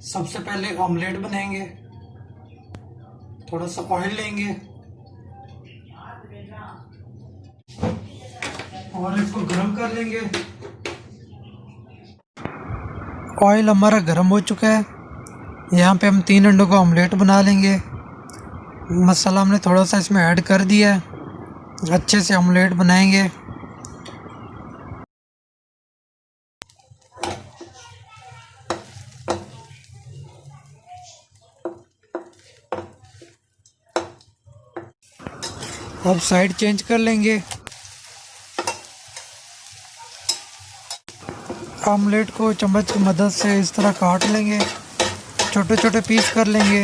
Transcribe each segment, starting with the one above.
सबसे पहले ऑमलेट बनाएंगे। थोड़ा सा ऑयल लेंगे और इसको गरम कर लेंगे। ऑयल हमारा गरम हो चुका है। यहाँ पे हम 3 अंडों का ऑमलेट बना लेंगे। मसाला हमने थोड़ा सा इसमें ऐड कर दिया है। अच्छे से ऑमलेट बनाएंगे। अब साइड चेंज कर लेंगे। ऑमलेट को चम्मच की मदद से इस तरह काट लेंगे, छोटे छोटे पीस कर लेंगे।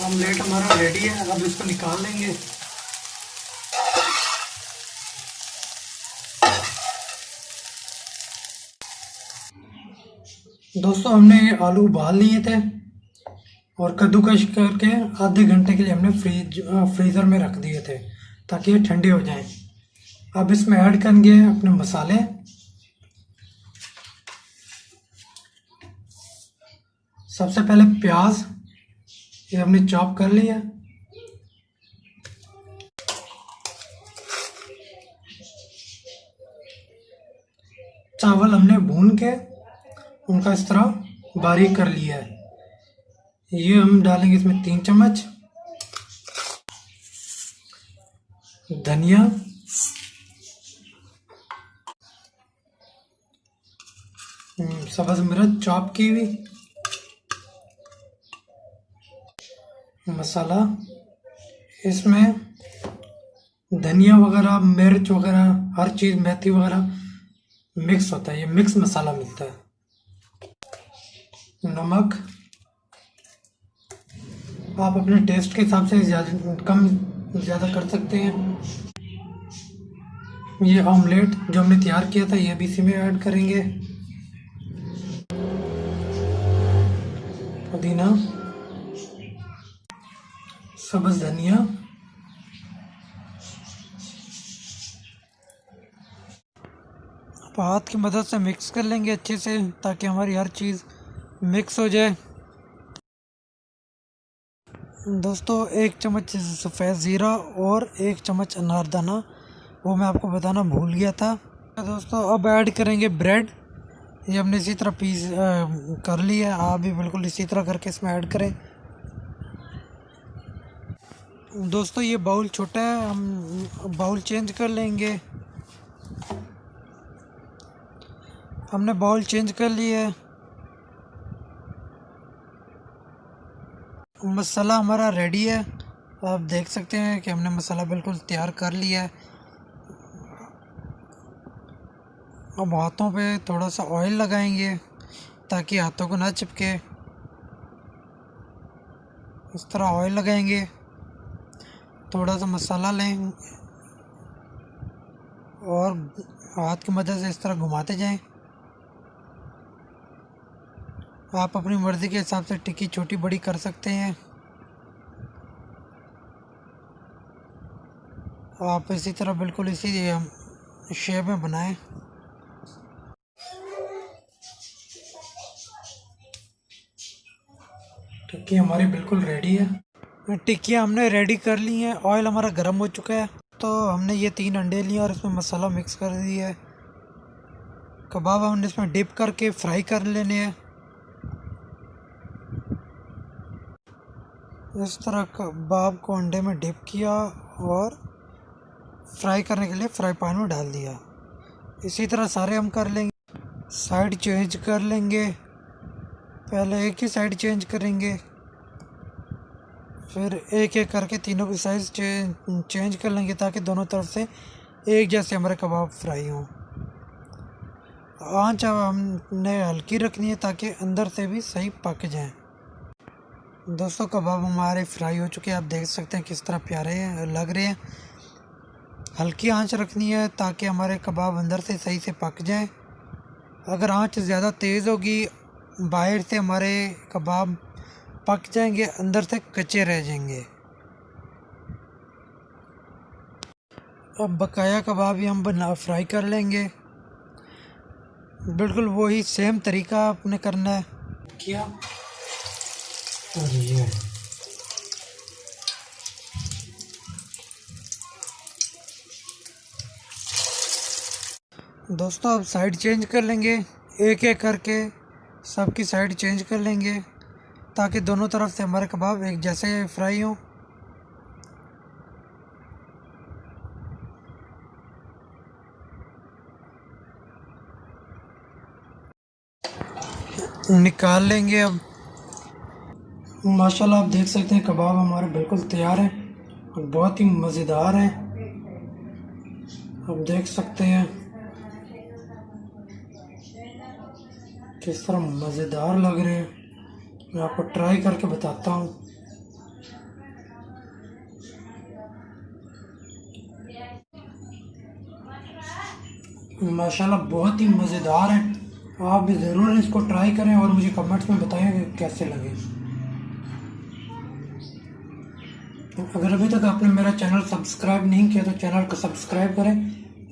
ऑमलेट हमारा रेडी है। अब इसको निकाल लेंगे। दोस्तों, हमने ये आलू उबाल लिए थे और कद्दूकश करके आधे घंटे के लिए हमने फ्रीज़र में रख दिए थे ताकि ये ठंडे हो जाएं। अब इसमें ऐड करेंगे अपने मसाले। सबसे पहले प्याज, ये हमने चॉप कर लिया। चावल हमने भून के उनका इस तरह बारीक कर लिया है। ये हम डालेंगे इसमें 3 चम्मच धनिया, सब्ज़ मिर्च चॉप की हुई, मसाला। इसमें धनिया वगैरह, मिर्च वगैरह, हर चीज़, मेथी वगैरह मिक्स होता है। ये मिक्स मसाला मिलता है। नमक आप अपने टेस्ट के हिसाब से कम ज़्यादा कर सकते हैं। ये ऑमलेट जो हमने तैयार किया था ये भी इसी में ऐड करेंगे। पुदीना, सब्ज़ धनिया, हाथ की मदद से मिक्स कर लेंगे अच्छे से ताकि हमारी हर चीज़ मिक्स हो जाए। दोस्तों, 1 चम्मच सफ़ेद ज़ीरा और 1 चम्मच अनारदाना, वो मैं आपको बताना भूल गया था। दोस्तों, अब ऐड करेंगे ब्रेड। ये हमने इसी तरह पीस कर लिया है। आप भी बिल्कुल इसी तरह करके इसमें ऐड करें। दोस्तों, ये बाउल छोटा है, हम बाउल चेंज कर लेंगे। हमने बाउल चेंज कर लिया है। मसाला हमारा रेडी है। आप देख सकते हैं कि हमने मसाला बिल्कुल तैयार कर लिया है। अब हाथों पे थोड़ा सा ऑयल लगाएंगे ताकि हाथों को ना चिपके। इस तरह ऑयल लगाएंगे, थोड़ा सा मसाला लें और हाथ की मदद से इस तरह घुमाते जाएं। आप अपनी मर्ज़ी के हिसाब से टिक्की छोटी बड़ी कर सकते हैं। आप इसी तरह बिल्कुल इसी शेप में बनाएं। टिक्की हमारी बिल्कुल रेडी है। टिक्कियाँ हमने रेडी कर ली हैं। ऑयल हमारा गर्म हो चुका है। तो हमने ये 3 अंडे लिए और इसमें मसाला मिक्स कर दिया है। कबाब हमने इसमें डिप करके फ्राई कर लेने हैं। इस तरह कबाब को अंडे में डिप किया और फ्राई करने के लिए फ्राई पैन में डाल दिया। इसी तरह सारे हम कर लेंगे। साइड चेंज कर लेंगे। पहले एक ही साइड चेंज करेंगे, फिर एक एक करके तीनों की साइज चेंज कर लेंगे ताकि दोनों तरफ से एक जैसे हमारे कबाब फ्राई हों। आंच हमने हल्की रखनी है ताकि अंदर से भी सही पक जाएं। दोस्तों, कबाब हमारे फ्राई हो चुके हैं। आप देख सकते हैं किस तरह प्यारे लग रहे हैं। हल्की आंच रखनी है ताकि हमारे कबाब अंदर से सही से पक जाएं। अगर आंच ज़्यादा तेज़ होगी, बाहर से हमारे कबाब पक जाएंगे, अंदर से कच्चे रह जाएंगे। अब बकाया कबाब भी हम फ्राई कर लेंगे। बिल्कुल वही सेम तरीका आपने करना है क्या। और ये दोस्तों अब साइड चेंज कर लेंगे, एक एक करके सबकी साइड चेंज कर लेंगे ताकि दोनों तरफ से हमारे कबाब एक जैसे फ्राई हों। निकाल लेंगे अब। माशाल्लाह आप देख सकते हैं कबाब हमारे बिल्कुल तैयार हैं और बहुत ही मज़ेदार हैं। आप देख सकते हैं किस तरह मज़ेदार लग रहे हैं। मैं आपको ट्राई करके बताता हूँ। माशाल्लाह बहुत ही मज़ेदार है। आप भी ज़रूर इसको ट्राई करें और मुझे कमेंट्स में बताएं कि कैसे लगे। अगर अभी तक आपने मेरा चैनल सब्सक्राइब नहीं किया तो चैनल को सब्सक्राइब करें,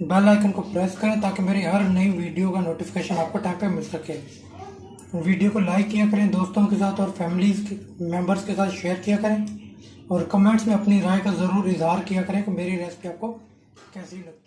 बेल आइकन को प्रेस करें ताकि मेरी हर नई वीडियो का नोटिफिकेशन आपको टाइम पे मिल सके। वीडियो को लाइक किया करें, दोस्तों के साथ और फैमिली मेम्बर्स के साथ शेयर किया करें और कमेंट्स में अपनी राय का ज़रूर इजहार किया करें कि मेरी रेसिपी आपको कैसी लगी।